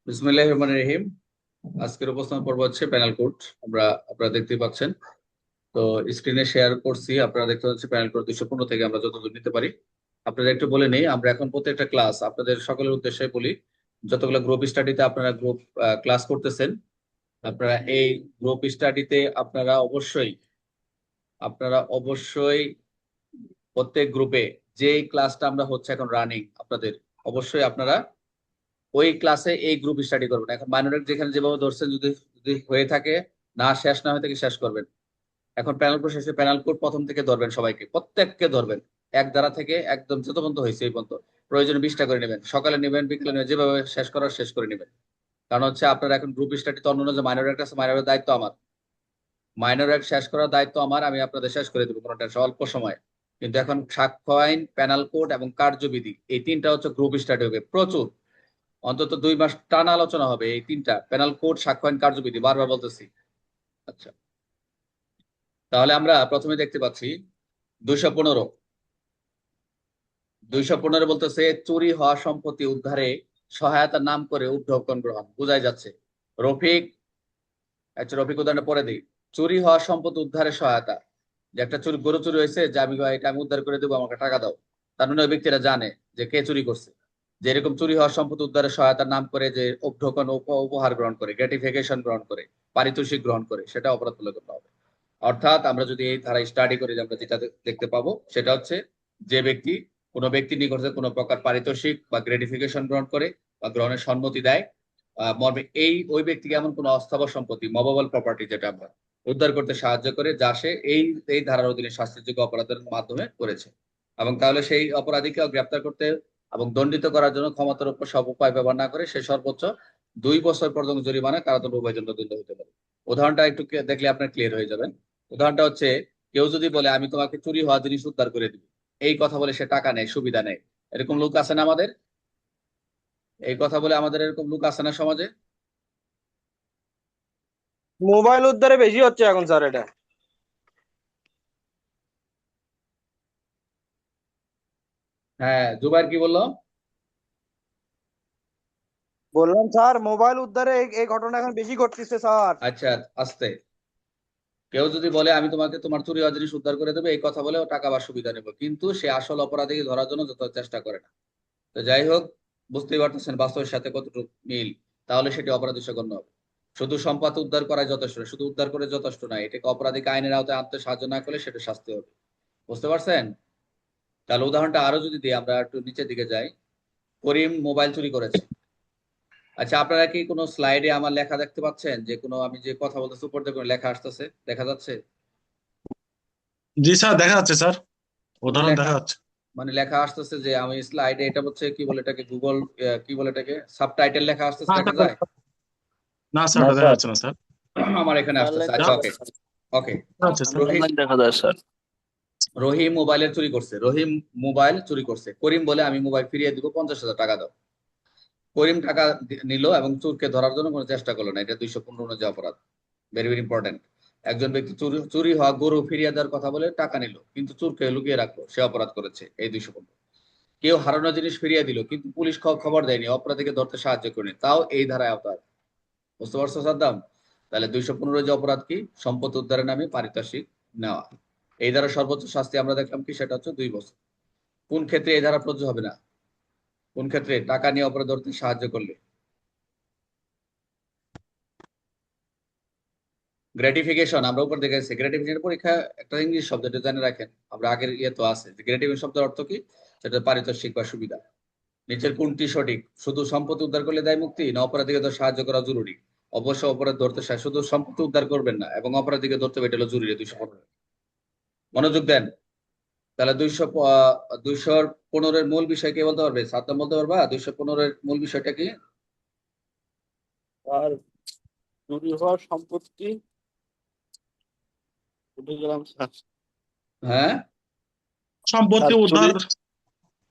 বিসমিল্লাহির রহমানির রহিম। আজকের উপস্থাপন পর্ব হচ্ছে প্যানেল কোড। আপনারা দেখতেই পাচ্ছেন। তো স্ক্রিনে শেয়ার করছি, আপনারা দেখতে পাচ্ছেন প্যানেল কোড 215 থেকে আমরা যতদূর নিতে পারি। আপনাদের একটু বলে নেই, আমরা এখন প্রত্যেকটা ক্লাস আপনাদের সকলের উদ্দেশ্যে বলি, যতগুলো গ্রুপ স্টাডিতে আপনারা গ্রুপ ক্লাস করতেছেন, আপনারা এই গ্রুপ স্টাডিতে আপনারা অবশ্যই প্রত্যেক গ্রুপে যে ক্লাসটা আমরা হচ্ছে এখন রানিং আপনাদের, অবশ্যই আপনারা ওই ক্লাসে এই গ্রুপ স্টাডি করবেন। এখন মাইনরিটি যেখানে যেভাবে ধরছেন, যদি যদি হয়ে থাকে, শেষ না হয়ে থাকে শেষ করবেন। এখন প্যানেল কোড শেষে প্যানেল কোড প্রথম থেকে ধরবেন, সবাইকে প্রত্যেককে ধরবেন, এক ধারা থেকে একদম যত পর্যন্ত হয়েছে এই পর্যন্ত। প্রয়োজনে 20টা করে নেবেন, সকালে নেবেন, বিকেলে নেবেন, যেভাবে শেষ করার শেষ করে নেবেন। কারণ হচ্ছে আপনার এখন গ্রুপ স্টাডি তো অন্য যে মাইনর একটা আছে, মাইনরের দায়িত্ব আমার, মাইনর এক শেষ করার দায়িত্ব আমার, আমি আপনাদের শেষ করে দেবো কোনো টেনশন, অল্প সময়। কিন্তু এখন সাক্ষ্য আইন, প্যানেল কোড এবং কার্যবিধি, এই তিনটা হচ্ছে গ্রুপ স্টাডি হবে প্রচুর। অন্তত 2 মাস টানা আলোচনা হবে এই তিনটা, প্যানেল কোড, সাক্ষ্য আইন, কার্যবিধি, বারবার বলতেছি। আচ্ছা, তাহলে আমরা প্রথমে দেখতে পাচ্ছি 215। 215 বলতেছে চুরি হওয়া সম্পত্তি উদ্ধারে সহায়তার নাম করে উদ্যোগন গ্রহণ, বোঝাই যাচ্ছে। রফিক, আচ্ছা রফিক উদাহরণটা পরে দিই। চুরি হওয়া সম্পত্তি উদ্ধারে সহায়তা, যে একটা গরু চুরি হয়েছে, যে আমি ভাই এটা আমি উদ্ধার করে দেবো, আমাকে টাকা দাও। তার মানে ওই ব্যক্তিরা জানে যে কে চুরি করছে। যে এরকম চুরি হওয়ার সম্পত্তি উদ্ধারের সহায়তার নাম করে যে উপঢৌকন উপহার গ্রহণ করে, গ্র্যাটিফিকেশন গ্রহণ করে, পারিতোষিক গ্রহণ করে, সেটা অপরাধ বলে গণ্য হবে। অর্থাৎ আমরা যদি এই ধারা স্টাডি করি, আমরা যেটা দেখতে পাবো সেটা হচ্ছে, যে ব্যক্তি কোনো ব্যক্তির নিকট থেকে কোনো প্রকার পারিতোষিক বা গ্র্যাটিফিকেশন গ্রহণ করে বা গ্রহণের সম্মতি দেয়, মর্মে ওই ব্যক্তিকে এমন কোনো অস্থাবর সম্পত্তি, মবেবল প্রপার্টি, যেটা আমরা উদ্ধার করতে সাহায্য করে, যা সে এই ধারার অধীনে শাস্তিযোগ্য অপরাধের মাধ্যমে করেছে, এবং তাহলে সেই অপরাধীকে গ্রেপ্তার করতে এবং দণ্ডিত করার জন্য ক্ষমতার উপর সব উপায় ব্যবহার না করে সে সর্বোচ্চ 2 বছর পর্যন্ত জরিমানা, কারাদণ্ড, উভয়দণ্ড দণ্ড হতে পারে। উদাহরণটা একটু দেখলে আপনার ক্লিয়ার হয়ে যাবেন। উদাহরণটা হচ্ছে, কেউ যদি বলে আমি তোমাকে চুরি হওয়া জিনিস উদ্ধার করে দিব, এই কথা বলে সে টাকা নেয়, সুবিধা নেয়। এরকম লোক আছে না আমাদের? এই কথা বলে আমাদের এরকম লোক আছে না সমাজে? মোবাইল উদ্ধারে বেশি হচ্ছে এখন স্যার এটা। হ্যাঁ, জুবাইর কি বললো? বললাম স্যার মোবাইল উদ্ধারে এই ঘটনা এখন বেশি ঘটতেছে স্যার। আচ্ছা, আস্তে। কেউ যদি বলে আমি তোমাকে তোমার চুরি হওয়া জিনিস উদ্ধার করে দেবো, এই কথা বলে ও টাকা বা সুবিধা নেবো, কিন্তু সে আসল অপরাধীকে ধরার জন্য যত চেষ্টা করে না। তো যাই হোক, বুঝতেই পারতেছেন বাস্তবের সাথে কতটুকু মিল। তাহলে সেটি অপরাধ হিসেবে গণ্য হবে। শুধু সম্পদ উদ্ধার করাই যথেষ্ট নয়, শুধু উদ্ধার করে যথেষ্ট নয়, এটাকে অপরাধীকে আইনের আওতায় আনতে সাহায্য না করলে সেটা শাস্তি হবে। বুঝতে পারছেন? তাহলে উদাহরণটা আরো যদি দিই, আমরা একটু নিচের দিকে যাই। করিম মোবাইল চুরি করেছে। আচ্ছা, আপনারা কি কোনো স্লাইডে আমার লেখা দেখতে পাচ্ছেন, যে কোনো আমি যে কথা বলতেছি উপর দিয়ে কোনো লেখা আসতেছে, দেখা যাচ্ছে? জি স্যার, দেখা যাচ্ছে স্যার, কোনো উদাহরণ লেখা, দেখা যাচ্ছে। মানে লেখা আসতেছে যে আমি স্লাইডে, এটা হচ্ছে কি বলে এটাকে, গুগল কি বলে এটাকে, সাবটাইটেল লেখা আসতেছে, না দেখা স্যার, যায়? না স্যার, না ওটা দেখা স্যার, যাচ্ছে না স্যার। আমার এখানে স্যার আসতেছে। লেখা আচ্ছা, দেখা ওকে। ওকে। যাচ্ছে স্যার। রহিম, অনলাইন দেখা যায় স্যার। রহিম মোবাইলের চুরি করছে, রহিম মোবাইল চুরি করছে। করিম বলে আমি মোবাইল ফিরিয়ে দিব, 50,000 টাকা দাও। করিম টাকা নিল এবং চোরকে ধরার জন্য কোনো চেষ্টা করলো না, এটা 215 যে অপরাধ। Very very important. একজন ব্যক্তি চুরি চুরি হওয়া গরু ফিরিয়ে দেওয়ার কথা বলে টাকা নিল, কিন্তু চোরকে লুকিয়ে রাখলো, সে অপরাধ করেছে, এই 215। কেউ হারানো জিনিস ফিরিয়ে দিল, কিন্তু পুলিশ খবর দেয়নি, অপরাধীকে ধরতে সাহায্য করেনি, তাও এই ধারায় আওতায়। বুঝতে পারছো সাদ্দাম? তাহলে 215 যে অপরাধ কি, সম্পদ উদ্ধারের নামে পারিতোষিক নেওয়া। এই ধারা সর্বোচ্চ শাস্তি আমরা দেখলাম কি, সেটা হচ্ছে 2 বছর। কোন ক্ষেত্রে এই ধারা প্রযোজ্য হবে না? কোন ক্ষেত্রে? টাকা নিয়ে অপরাধ ধরতে সাহায্য করলে। গ্র্যাটিফিকেশন আমরা উপর দেখেছি, গ্র্যাটিফিকেশন পরীক্ষা একটা ইংলিশ শব্দ, এটা জানে রাখেন। আমরা আগের ইয়ে তো আছে যে গ্র্যাটিফিকেশন শব্দের অর্থ কি, সেটা পারিতোষিক বা সুবিধা। নিচের কোনটি সঠিক? শুধু সম্পত্তি উদ্ধার করলে দায় মুক্তি, না অপরাধীকে তো সাহায্য করা জরুরি? অবশ্য অপরাধ ধরতে শুধু সম্পত্তি উদ্ধার করবেন না এবং অপরাধীকে ধরতে হবে, এটা হলো জরুরি। 215। মনোযোগ দেন। তাহলে 215 মূল বিষয় কে বলতে পারবে? সাদ্দাম বলতে পারবা 215 মূল বিষয়টা কি? আর চুরি হওয়ার সম্পত্তি উঠে গেলাম স্যার। হ্যাঁ, সম্পত্তি স্যার উদ্ধার,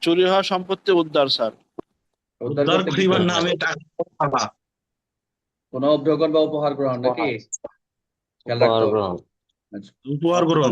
চুরি হওয়া সম্পত্তি উদ্ধার স্যার। উদ্ধার উদ্ধার করতে কি করিবার করতে নামে হবে? টাকা, কোনো অভ্যর্গণ বা উপহার গ্রহণ নাকি? খেয়াল রাখতে উপহার হবে। গ্রহণ। আচ্ছা, উপহার গ্রহণ।